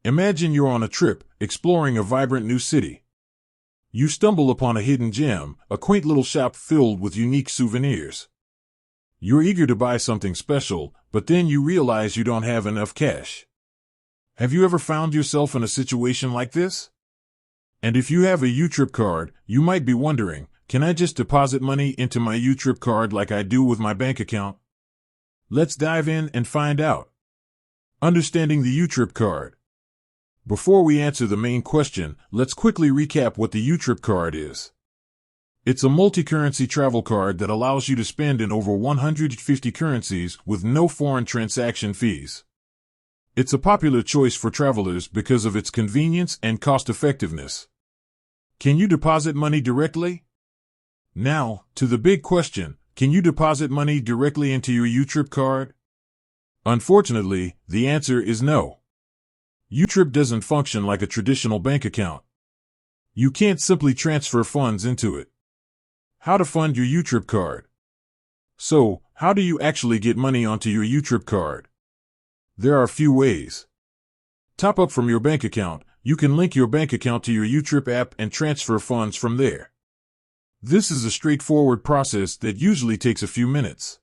Imagine you're on a trip, exploring a vibrant new city. You stumble upon a hidden gem, a quaint little shop filled with unique souvenirs. You're eager to buy something special, but then you realize you don't have enough cash. Have you ever found yourself in a situation like this? And if you have a YouTrip card, you might be wondering, can I just deposit money into my YouTrip card like I do with my bank account? Let's dive in and find out. Understanding the YouTrip card. Before we answer the main question, let's quickly recap what the YouTrip card is. It's a multi-currency travel card that allows you to spend in over 150 currencies with no foreign transaction fees. It's a popular choice for travelers because of its convenience and cost-effectiveness. Can you deposit money directly? Now, to the big question, can you deposit money directly into your YouTrip card? Unfortunately, the answer is no. YouTrip doesn't function like a traditional bank account. You can't simply transfer funds into it. How to fund your YouTrip card. So, how do you actually get money onto your YouTrip card? There are a few ways. Top up from your bank account. You can link your bank account to your YouTrip app and transfer funds from there. This is a straightforward process that usually takes a few minutes.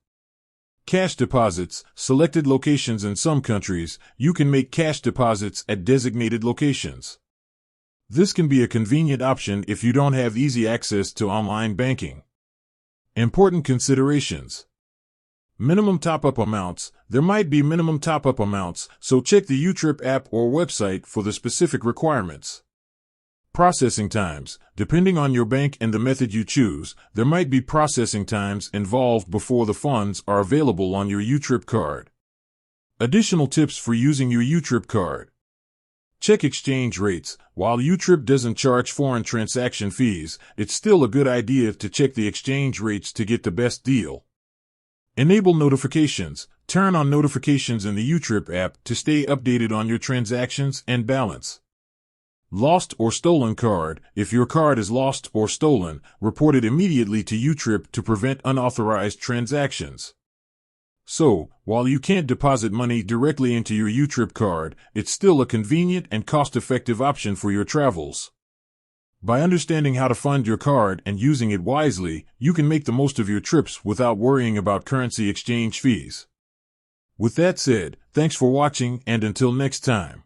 Cash deposits. Selected locations. In some countries, you can make cash deposits at designated locations. This can be a convenient option if you don't have easy access to online banking. Important considerations. Minimum top-up amounts. There might be minimum top-up amounts, so check the YouTrip app or website for the specific requirements. Processing times. Depending on your bank and the method you choose, there might be processing times involved before the funds are available on your YouTrip card. Additional tips for using your YouTrip card. Check exchange rates. While YouTrip doesn't charge foreign transaction fees, it's still a good idea to check the exchange rates to get the best deal. Enable notifications. Turn on notifications in the YouTrip app to stay updated on your transactions and balance. Lost or stolen card. If your card is lost or stolen, report it immediately to YouTrip to prevent unauthorized transactions. So, while you can't deposit money directly into your YouTrip card, it's still a convenient and cost-effective option for your travels. By understanding how to fund your card and using it wisely, you can make the most of your trips without worrying about currency exchange fees. With that said, thanks for watching, and until next time.